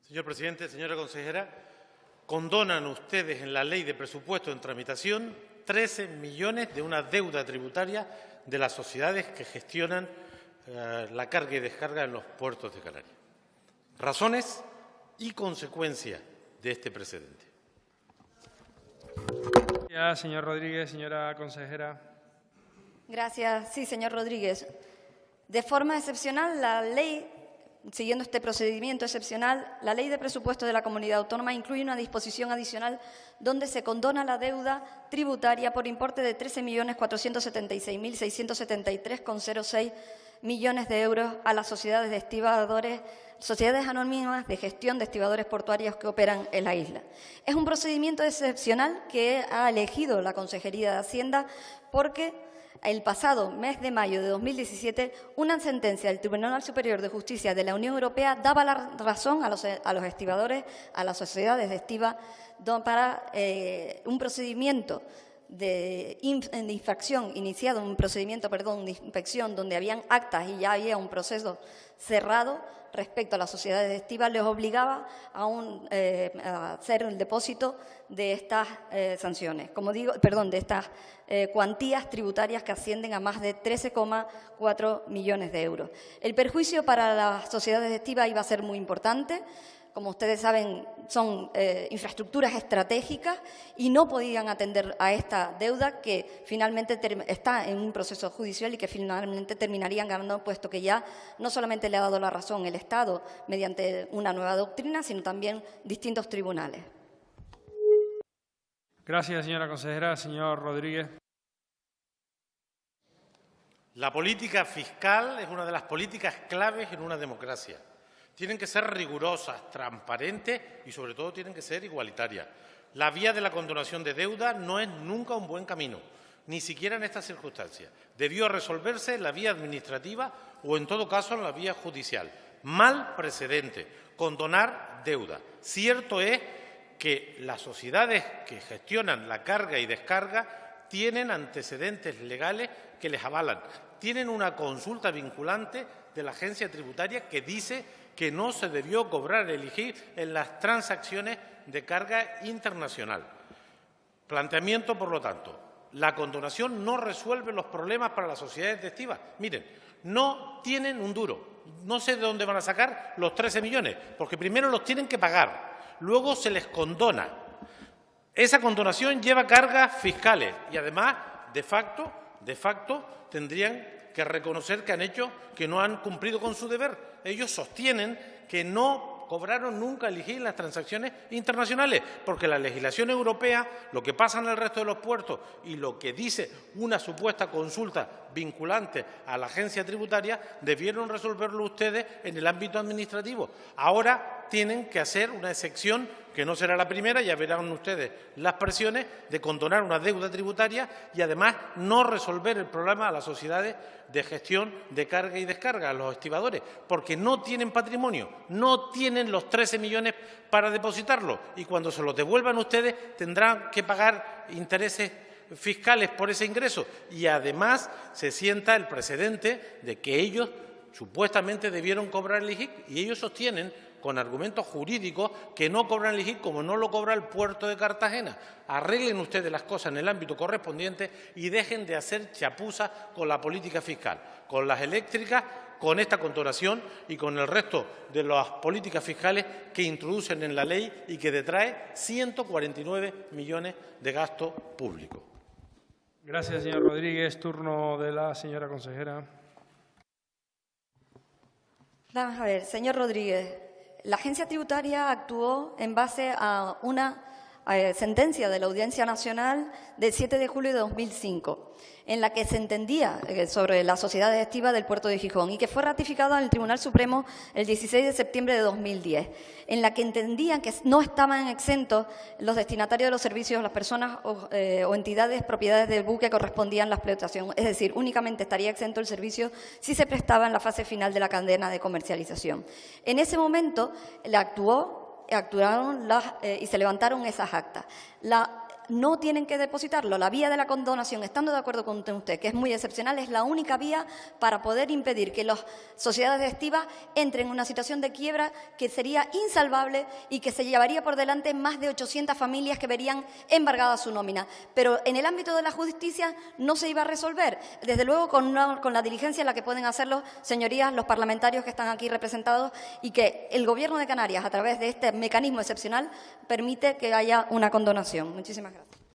Señor presidente, señora consejera, condonan ustedes en la ley de presupuesto en tramitación 13 millones de una deuda tributaria de las sociedades que gestionan la carga y descarga en los puertos de Canarias. Razones y consecuencias de este precedente. Gracias, señor Rodríguez. Señora consejera. Gracias. Sí, señor Rodríguez. De forma excepcional, la ley, siguiendo este procedimiento excepcional, la Ley de Presupuestos de la Comunidad Autónoma incluye una disposición adicional donde se condona la deuda tributaria por importe de 13.476.673,06 millones de euros a las sociedades de estibadores, sociedades anónimas de gestión de estibadores portuarios que operan en la isla. Es un procedimiento excepcional que ha elegido la Consejería de Hacienda porque el pasado mes de mayo de 2017, una sentencia del Tribunal Superior de Justicia de la Unión Europea daba la razón a los estibadores, a las sociedades de estiba, para un procedimiento de infracción, iniciado un procedimiento, de inspección, donde habían actas y ya había un proceso cerrado respecto a las sociedades de estiba, les obligaba a hacer el depósito de estas sanciones, de estas cuantías tributarias que ascienden a más de 13,4 millones de euros. El perjuicio para las sociedades de estiba iba a ser muy importante. Como ustedes saben, son infraestructuras estratégicas y no podían atender a esta deuda que finalmente está en un proceso judicial y que finalmente terminarían ganando, puesto que ya no solamente le ha dado la razón el Estado mediante una nueva doctrina, sino también distintos tribunales. Gracias, señora consejera. Señor Rodríguez. La política fiscal es una de las políticas claves en una democracia. Tienen que ser rigurosas, transparentes y, sobre todo, tienen que ser igualitarias. La vía de la condonación de deuda no es nunca un buen camino, ni siquiera en estas circunstancias. Debió resolverse en la vía administrativa o, en todo caso, en la vía judicial. Mal precedente, condonar deuda. Cierto es que las sociedades que gestionan la carga y descarga tienen antecedentes legales que les avalan. Tienen una consulta vinculante de la agencia tributaria que dice que no se debió cobrar el IGI en las transacciones de carga internacional. Planteamiento, por lo tanto, la condonación no resuelve los problemas para las sociedades de estiba. Miren, no tienen un duro. No sé de dónde van a sacar los 13 millones, porque primero los tienen que pagar, luego se les condona. Esa condonación lleva cargas fiscales y, además, de facto, tendrían que reconocer que no han cumplido con su deber. Ellos sostienen que no cobraron nunca el IGI en las transacciones internacionales, porque la legislación europea, lo que pasa en el resto de los puertos y lo que dice una supuesta consulta vinculante a la agencia tributaria, debieron resolverlo ustedes en el ámbito administrativo. Ahora tienen que hacer una excepción, que no será la primera, ya verán ustedes las presiones de condonar una deuda tributaria y, además, no resolver el problema a las sociedades de gestión de carga y descarga, a los estibadores, porque no tienen patrimonio, no tienen los 13 millones para depositarlo y cuando se los devuelvan ustedes tendrán que pagar intereses fiscales por ese ingreso y, además, se sienta el precedente de que ellos supuestamente debieron cobrar el IGI y ellos sostienen con argumentos jurídicos que no cobran el IGI como no lo cobra el puerto de Cartagena. Arreglen ustedes las cosas en el ámbito correspondiente y dejen de hacer chapuzas con la política fiscal, con las eléctricas, con esta condonación y con el resto de las políticas fiscales que introducen en la ley y que detrae 149 millones de gasto público. Gracias, señor Rodríguez. Turno de la señora consejera. Vamos a ver, señor Rodríguez. La agencia tributaria actuó en base a una sentencia de la Audiencia Nacional del 7 de julio de 2005, en la que se entendía sobre las sociedades de estiba del puerto de Gijón y que fue ratificada en el Tribunal Supremo el 16 de septiembre de 2010, en la que entendían que no estaban exentos los destinatarios de los servicios, las personas o entidades propiedades del buque que correspondían la explotación. Es decir, únicamente estaría exento el servicio si se prestaba en la fase final de la cadena de comercialización. En ese momento actuaron y se levantaron esas actas. La no tienen que depositarlo. La vía de la condonación, estando de acuerdo con usted, que es muy excepcional, es la única vía para poder impedir que las sociedades de estiba entren en una situación de quiebra que sería insalvable y que se llevaría por delante más de 800 familias que verían embargada su nómina. Pero en el ámbito de la justicia no se iba a resolver, desde luego con la diligencia en la que pueden hacerlo, señorías, los parlamentarios que están aquí representados, y que el Gobierno de Canarias, a través de este mecanismo excepcional, permite que haya una condonación. Muchísimas gracias.